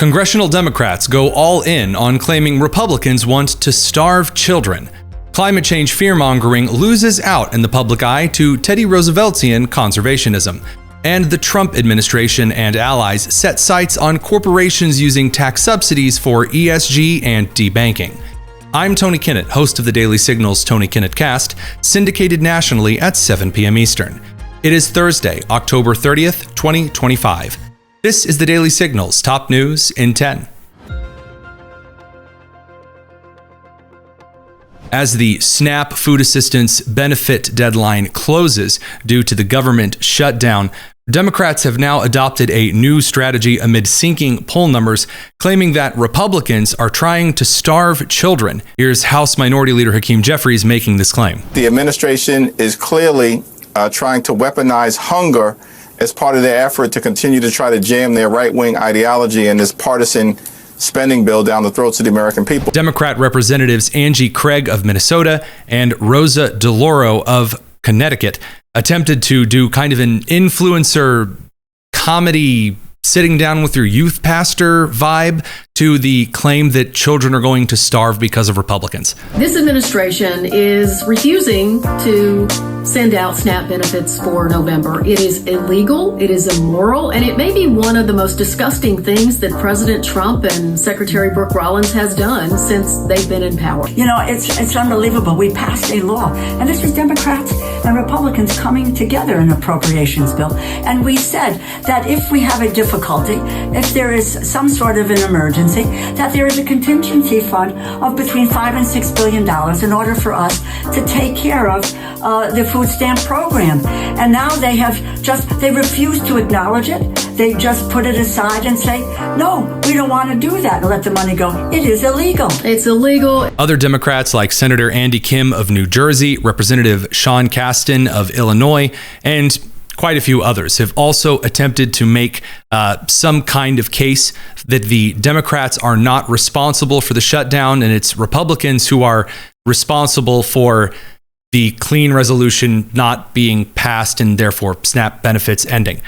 Congressional Democrats go all in on claiming Republicans want to starve children. Climate change fearmongering loses out in the public eye to Teddy Rooseveltian conservationism. And the Trump administration and allies set sights on corporations using tax subsidies for ESG and debanking. I'm Tony Kinnett, host of the Daily Signal's Tony Kinnett Cast, syndicated nationally at 7 p.m. Eastern. It is Thursday, October 30th, 2025. This is the Daily Signal's top news in 10. As the SNAP food assistance benefit deadline closes due to the government shutdown, Democrats have now adopted a new strategy amid sinking poll numbers, claiming that Republicans are trying to starve children. Here's House Minority Leader Hakeem Jeffries making this claim. The administration is clearly trying to weaponize hunger as part of their effort to continue to try to jam their right-wing ideology and this partisan spending bill down the throats of the American people. Democrat Representatives Angie Craig of Minnesota and Rosa DeLauro of Connecticut attempted to do kind of an influencer comedy sitting down with your youth pastor vibe to the claim that children are going to starve because of Republicans. This administration is refusing to send out SNAP benefits for November. It is illegal, it is immoral, and it may be one of the most disgusting things that President Trump and Secretary Brooke Rollins has done since they've been in power. You know, it's unbelievable. We passed a law, and this was Democrats and Republicans coming together in an appropriations bill. And we said that if we have a difficulty, if there is some sort of an emergency, that there is a contingency fund of between $5 and $6 billion in order for us to take care of the food stamp program. And now they refuse to acknowledge it. They just put it aside and say, no, we don't want to do that, and let the money go. It is illegal. It's illegal. Other Democrats like Senator Andy Kim of New Jersey, Representative Sean Casten of Illinois, and quite a few others have also attempted to make some kind of case that the Democrats are not responsible for the shutdown and it's Republicans who are responsible for the clean resolution not being passed and therefore SNAP benefits ending.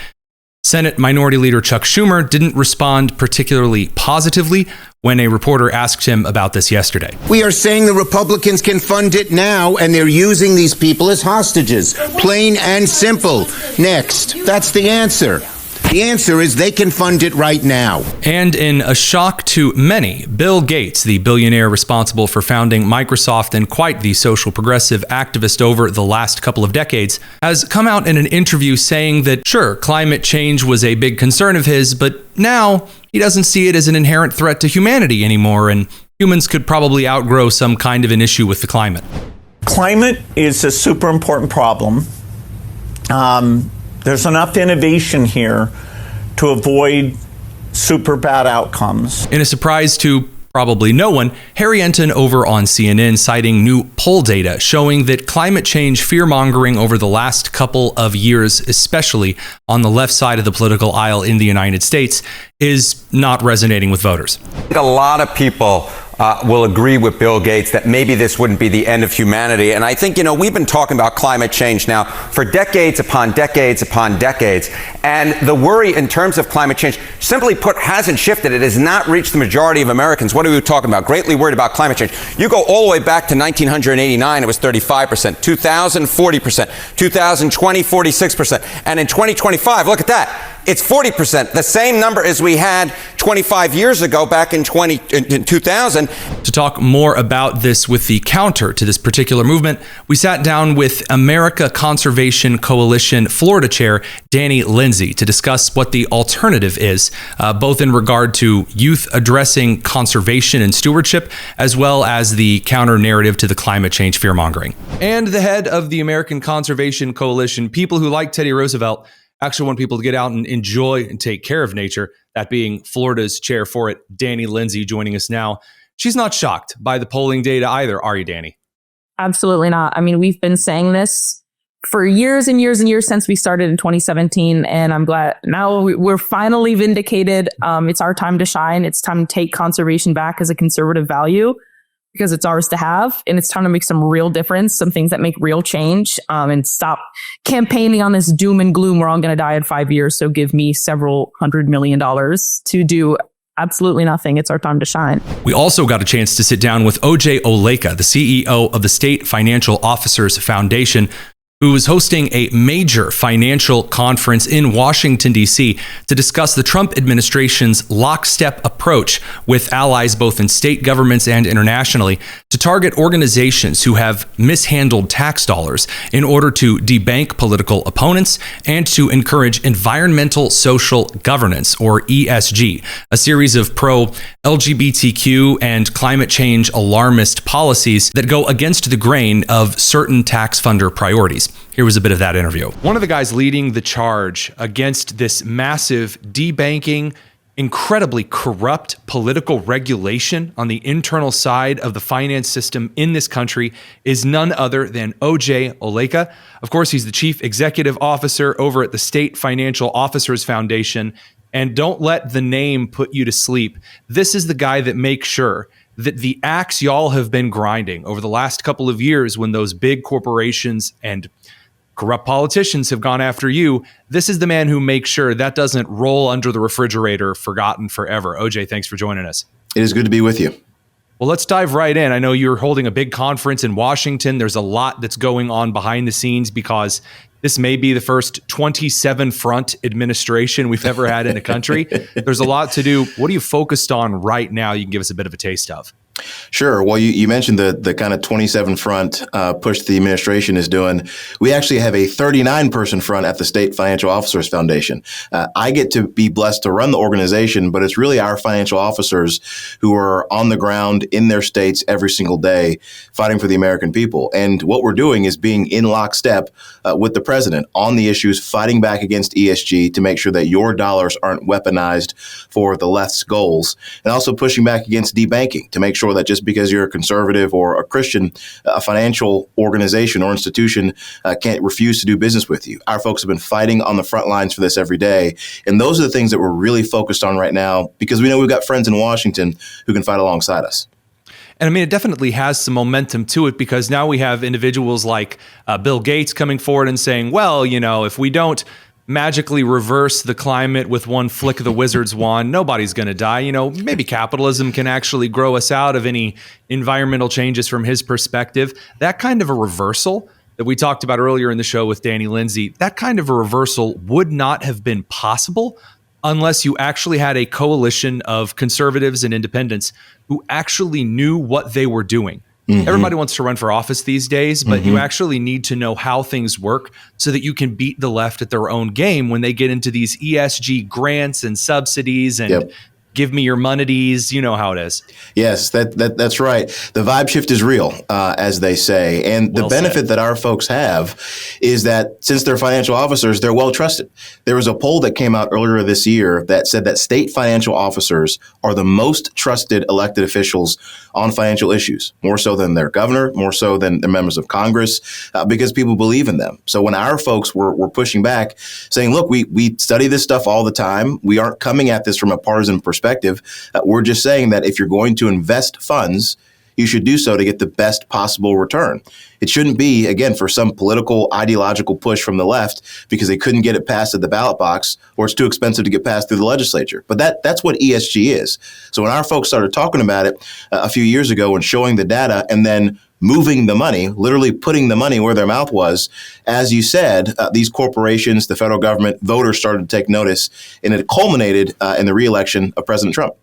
Senate Minority Leader Chuck Schumer didn't respond particularly positively when a reporter asked him about this yesterday. We are saying the Republicans can fund it now, and they're using these people as hostages. Plain and simple. Next. That's the answer. The answer is they can fund it right now. And in a shock to many, Bill Gates, the billionaire responsible for founding Microsoft and quite the social progressive activist over the last couple of decades, has come out in an interview saying that, sure, climate change was a big concern of his, but now he doesn't see it as an inherent threat to humanity anymore, and humans could probably outgrow some kind of an issue with the climate. Climate is a super important problem. There's enough innovation here to avoid super bad outcomes. In a surprise to probably no one, Harry Enton over on CNN citing new poll data showing that climate change fear-mongering over the last couple of years, especially on the left side of the political aisle in the United States, is not resonating with voters. I think a lot of people will agree with Bill Gates that maybe this wouldn't be the end of humanity. And I think, we've been talking about climate change now for decades upon decades upon decades. And the worry in terms of climate change, simply put, hasn't shifted. It has not reached the majority of Americans. What are we talking about? Greatly worried about climate change. You go all the way back to 1989, it was 35%, 2000, 40%, 2020, 46%. And in 2025, look at that. It's 40%, the same number as we had 25 years ago back in 2000. To talk more about this with the counter to this particular movement, we sat down with America Conservation Coalition Florida Chair Danny Lindsay to discuss what the alternative is, both in regard to youth addressing conservation and stewardship, as well as the counter narrative to the climate change fearmongering. And the head of the American Conservation Coalition, people who like Teddy Roosevelt actually want people to get out and enjoy and take care of nature, that being Florida's chair for it, Danny Lindsay, joining us now. She's not shocked by the polling data either, are you, Danny? Absolutely not. I mean, we've been saying this for years and years and years since we started in 2017, and I'm glad now we're finally vindicated. It's our time to shine. It's time to take conservation back as a conservative value, because it's ours to have, and it's time to make some real difference, some things that make real change, and stop campaigning on this doom and gloom. We're all going to die in 5 years, so give me several $100 million to do absolutely nothing. It's our time to shine. We also got a chance to sit down with OJ Oleka, the CEO of the State Financial Officers Foundation, who was hosting a major financial conference in Washington, D.C. to discuss the Trump administration's lockstep approach with allies both in state governments and internationally to target organizations who have mishandled tax dollars in order to debank political opponents and to encourage environmental social governance, or ESG, a series of pro-LGBTQ and climate change alarmist policies that go against the grain of certain tax funder priorities. Here was a bit of that interview. One of the guys leading the charge against this massive debanking, incredibly corrupt political regulation on the internal side of the finance system in this country is none other than OJ Oleka. Of course, he's the chief executive officer over at the State Financial Officers Foundation. And don't let the name put you to sleep. This is the guy that makes sure that the axe y'all have been grinding over the last couple of years when those big corporations and corrupt politicians have gone after you, this is the man who makes sure that doesn't roll under the refrigerator, forgotten forever. OJ, thanks for joining us. It is good to be with you. Well, let's dive right in. I know you're holding a big conference in Washington. There's a lot that's going on behind the scenes because this may be the first 27 front administration we've ever had in a country. There's a lot to do. What are you focused on right now? You can give us a bit of a taste of. Sure. Well, you mentioned the kind of 27 front push the administration is doing. We actually have a 39-person front at the State Financial Officers Foundation. I get to be blessed to run the organization, but it's really our financial officers who are on the ground in their states every single day fighting for the American people. And what we're doing is being in lockstep with the president on the issues, fighting back against ESG to make sure that your dollars aren't weaponized for the left's goals, and also pushing back against debanking to make sure that just because you're a conservative or a Christian, a financial organization or institution can't refuse to do business with you. Our folks have been fighting on the front lines for this every day. And those are the things that we're really focused on right now because we know we've got friends in Washington who can fight alongside us. And I mean, it definitely has some momentum to it because now we have individuals like Bill Gates coming forward and saying, well, you know, if we don't magically reverse the climate with one flick of the wizard's wand, nobody's going to die. You know, maybe capitalism can actually grow us out of any environmental changes from his perspective. That kind of a reversal that we talked about earlier in the show with Danny Lindsay, that kind of a reversal would not have been possible unless you actually had a coalition of conservatives and independents who actually knew what they were doing. Mm-hmm. Everybody wants to run for office these days, but you actually need to know how things work so that you can beat the left at their own game when they get into these ESG grants and subsidies and give me your moneties. You know how it is. Yes, that's right. The vibe shift is real, as they say. And the benefit that our folks have is that since they're financial officers, they're well trusted. There was a poll that came out earlier this year that said that state financial officers are the most trusted elected officials on financial issues, more so than their governor, more so than the members of Congress, because people believe in them. So when our folks were pushing back, saying, look, we study this stuff all the time. We aren't coming at this from a partisan perspective. We're just saying that if you're going to invest funds, you should do so to get the best possible return. It shouldn't be, again, for some political ideological push from the left because they couldn't get it passed at the ballot box or it's too expensive to get passed through the legislature. But that's what ESG is. So when our folks started talking about it a few years ago and showing the data and then moving the money, literally putting the money where their mouth was, as you said, these corporations, the federal government, voters started to take notice, and it culminated in the re-election of President Trump.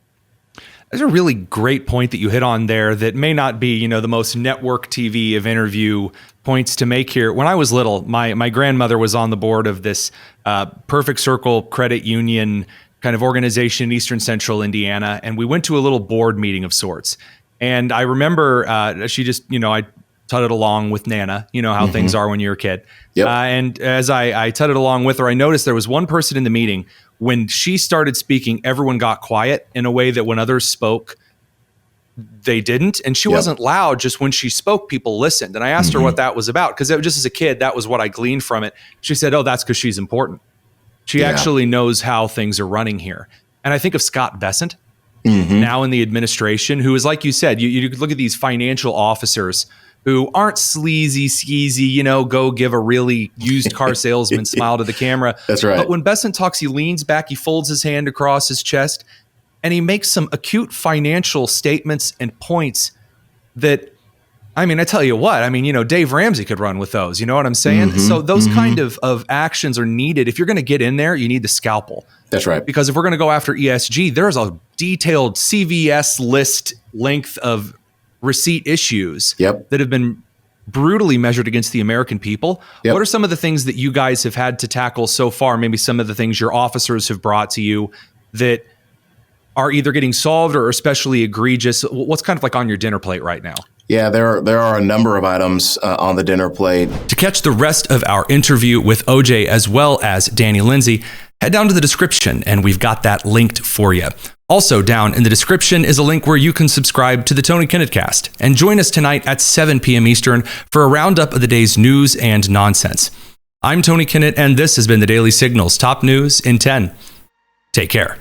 There's a really great point that you hit on there that may not be, you know, the most network TV of interview points to make here. When I was little, my grandmother was on the board of this Perfect Circle credit union kind of organization in Eastern Central Indiana, and we went to a little board meeting of sorts. And I remember she just, you know, I tutted along with Nana, you know how things are when you're a kid. Yep. And as I tutted along with her, I noticed there was one person in the meeting. When she started speaking, everyone got quiet in a way that when others spoke, they didn't. And she wasn't loud. Just when she spoke, people listened. And I asked her what that was about, because just as a kid, that was what I gleaned from it. She said, oh, that's because she's important. She actually knows how things are running here. And I think of Scott Bessent now in the administration, who is, like you said, you look at these financial officers who aren't sleazy, skeezy, you know, go give a really used car salesman smile to the camera. That's right. But when Bessent talks, he leans back, he folds his hand across his chest. and he makes some acute financial statements and points that, I mean, I tell you what, I mean, you know, Dave Ramsey could run with those, you know what I'm saying? So those kind of actions are needed. If you're going to get in there, you need the scalpel. That's right. Because if we're going to go after ESG, there's a detailed CVS list length of receipt issues that have been brutally measured against the American people. What are some of the things that you guys have had to tackle so far? Maybe some of the things your officers have brought to you that are either getting solved or especially egregious. What's kind of like on your dinner plate right now? Yeah, there are a number of items on the dinner plate. To catch the rest of our interview with OJ as well as Danny Lindsay, head down to the description and we've got that linked for you. Also down in the description is a link where you can subscribe to the Tony Kinnett Cast and join us tonight at 7 p.m. Eastern for a roundup of the day's news and nonsense. I'm Tony Kinnett and this has been the Daily Signal's top news in 10. Take care.